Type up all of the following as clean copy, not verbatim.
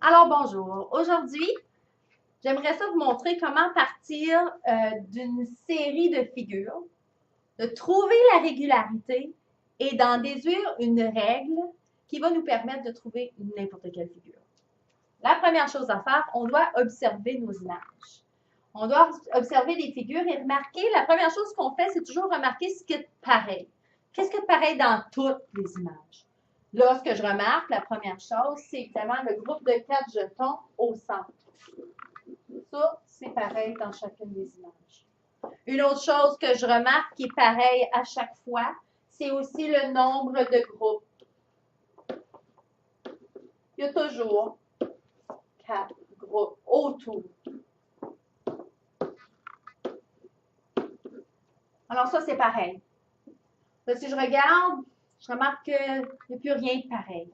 Alors bonjour, aujourd'hui, j'aimerais ça vous montrer comment partir d'une série de figures, de trouver la régularité et d'en déduire une règle qui va nous permettre de trouver n'importe quelle figure. La première chose à faire, on doit observer nos images. On doit observer les figures et remarquer, la première chose qu'on fait, c'est toujours remarquer ce qui est pareil. Qu'est-ce qui est pareil dans toutes les images? Là, ce que je remarque, la première chose, c'est évidemment le groupe de 4 jetons au centre. Ça, c'est pareil dans chacune des images. Une autre chose que je remarque qui est pareil à chaque fois, c'est aussi le nombre de groupes. Il y a toujours 4 groupes autour. Alors ça, c'est pareil. Là, si je regarde, je remarque qu'il n'y a plus rien de pareil.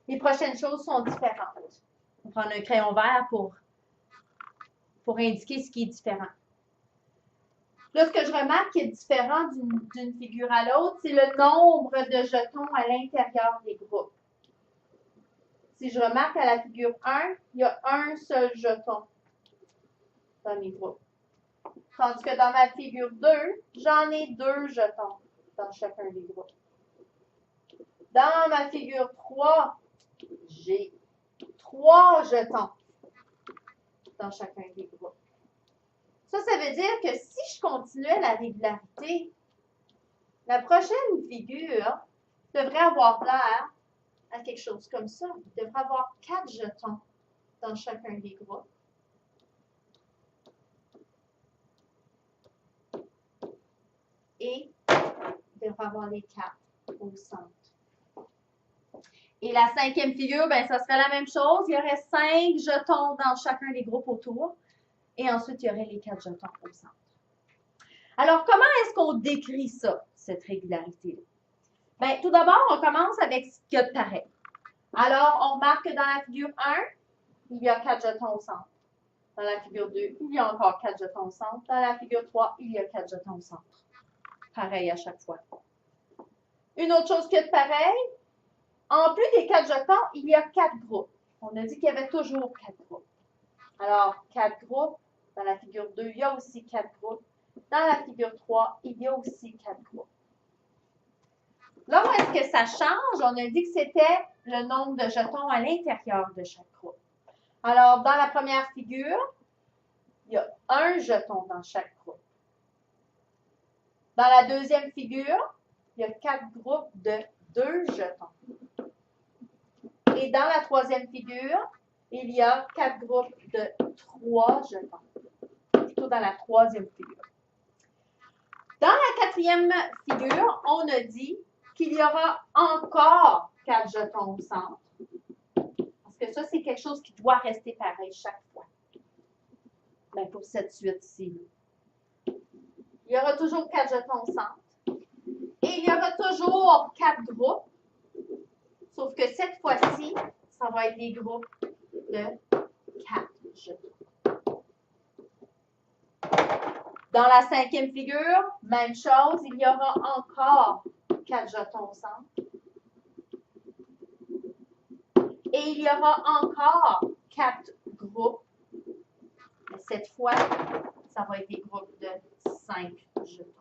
Les prochaines choses sont différentes. On va prendre un crayon vert pour indiquer ce qui est différent. Là, ce que je remarque qui est différent d'une figure à l'autre, c'est le nombre de jetons à l'intérieur des groupes. Si je remarque à la figure 1, il y a un seul jeton dans les groupes. Tandis que dans ma figure 2, j'en ai 2 jetons dans chacun des groupes. Dans ma figure 3, j'ai 3 jetons dans chacun des groupes. Ça veut dire que si je continuais la régularité, la prochaine figure devrait avoir l'air à quelque chose comme ça. Il devrait avoir 4 jetons dans chacun des groupes. Et il devrait avoir les 4 au centre. Et la cinquième figure, ben, ça serait la même chose. Il y aurait 5 jetons dans chacun des groupes autour. Et ensuite, il y aurait les 4 jetons au centre. Alors, comment est-ce qu'on décrit ça, cette régularité-là? Bien, tout d'abord, on commence avec ce qu'il y a de pareil. Alors, on remarque que dans la figure 1, il y a 4 jetons au centre. Dans la figure 2, il y a encore 4 jetons au centre. Dans la figure 3, il y a 4 jetons au centre. Pareil à chaque fois. Une autre chose qui est de pareil, en plus des 4 jetons, il y a 4 groupes. On a dit qu'il y avait toujours 4 groupes. Alors, 4 groupes. Dans la figure 2, il y a aussi 4 groupes. Dans la figure 3, il y a aussi 4 groupes. Là où est-ce que ça change? On a dit que c'était le nombre de jetons à l'intérieur de chaque groupe. Alors, dans la première figure, il y a un jeton dans chaque groupe. Dans la deuxième figure, il y a 4 groupes de 2 jetons. Et dans la troisième figure, il y a 4 groupes de 3 jetons. Plutôt dans la troisième figure. Dans la quatrième figure, on a dit qu'il y aura encore 4 jetons au centre. Parce que ça, c'est quelque chose qui doit rester pareil chaque fois. Bien, pour cette suite-ci. Il y aura toujours 4 jetons au centre. Et il y aura toujours 4 groupes. Sauf que cette fois-ci, ça va être des groupes de 4 jetons. Dans la cinquième figure, même chose, il y aura encore 4 jetons au centre. Et il y aura encore 4 groupes. Mais cette fois, ça va être des groupes de 5 jetons.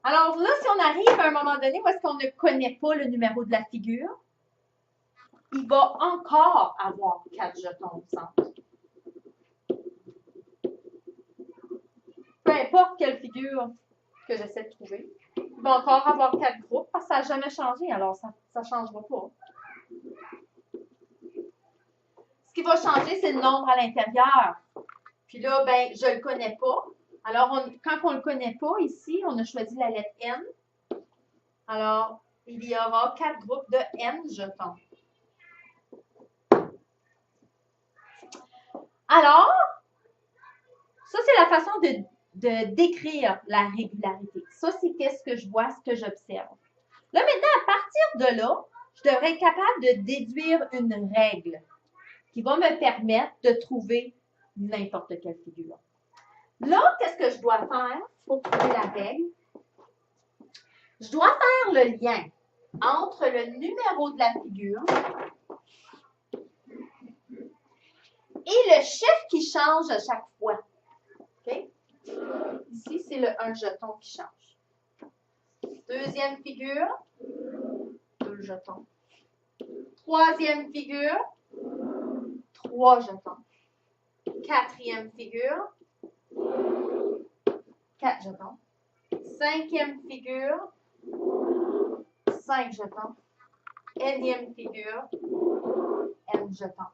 Alors là, si on arrive à un moment donné où est-ce qu'on ne connaît pas le numéro de la figure, il va encore avoir 4 jetons au centre. Peu importe quelle figure que j'essaie de trouver, il va encore avoir 4 groupes parce que ça n'a jamais changé, alors ça ne changera pas. Ce qui va changer, c'est le nombre à l'intérieur. Puis là, ben, je ne le connais pas. Alors, quand on ne le connaît pas, ici, on a choisi la lettre N. Alors, il y aura 4 groupes de N jetons. Alors, ça, c'est la façon de décrire la régularité. Ça, c'est qu'est-ce que je vois, ce que j'observe. Là, maintenant, à partir de là, je devrais être capable de déduire une règle qui va me permettre de trouver n'importe quelle figure. Là, qu'est-ce que je dois faire pour trouver la règle? Je dois faire le lien entre le numéro de la figure et le chiffre qui change à chaque fois. OK? Ici, c'est un jeton qui change. Deuxième figure, 2 jetons. Troisième figure, 3 jetons. Quatrième figure, 4 jetons. Cinquième figure, 5 jetons. Énième figure, N jetons.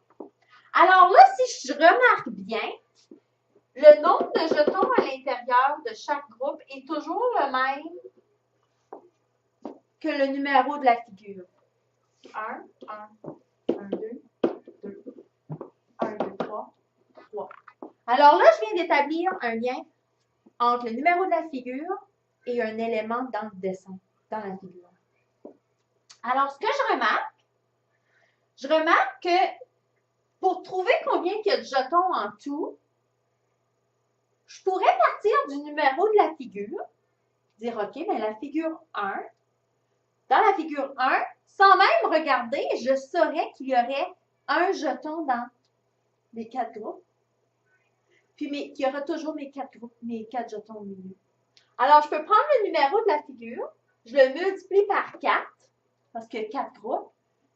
Alors là, si je remarque bien, le nombre de jetons à l'intérieur de chaque groupe est toujours le même que le numéro de la figure. 1, 1, 1, 2, 2, 1, 2, 3, 3. Alors là, je viens d'établir un lien entre le numéro de la figure et un élément dans le dessin, dans la figure. Alors, ce que je remarque que pour trouver combien il y a de jetons en tout, je pourrais partir du numéro de la figure, dire, OK, bien la figure 1, dans la figure 1, sans même regarder, je saurais qu'il y aurait un jeton dans les 4 groupes, puis qu'il y aura toujours mes 4 jetons au milieu. Alors, je peux prendre le numéro de la figure, je le multiplie par 4, parce qu'il y a 4 groupes,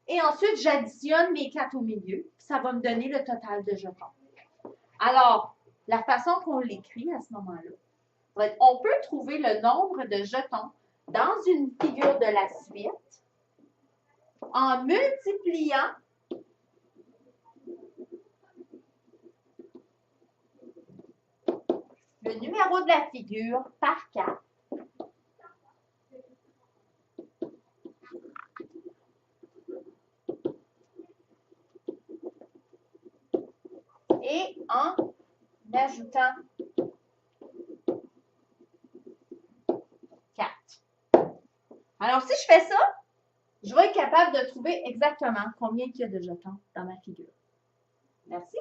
et ensuite, j'additionne mes 4 au milieu, ça va me donner le total de jetons. Alors, la façon qu'on l'écrit à ce moment-là, on peut trouver le nombre de jetons dans une figure de la suite en multipliant le numéro de la figure par 4. Et en ajoutant 4. Alors, si je fais ça, je vais être capable de trouver exactement combien il y a de jetons dans ma figure. Merci.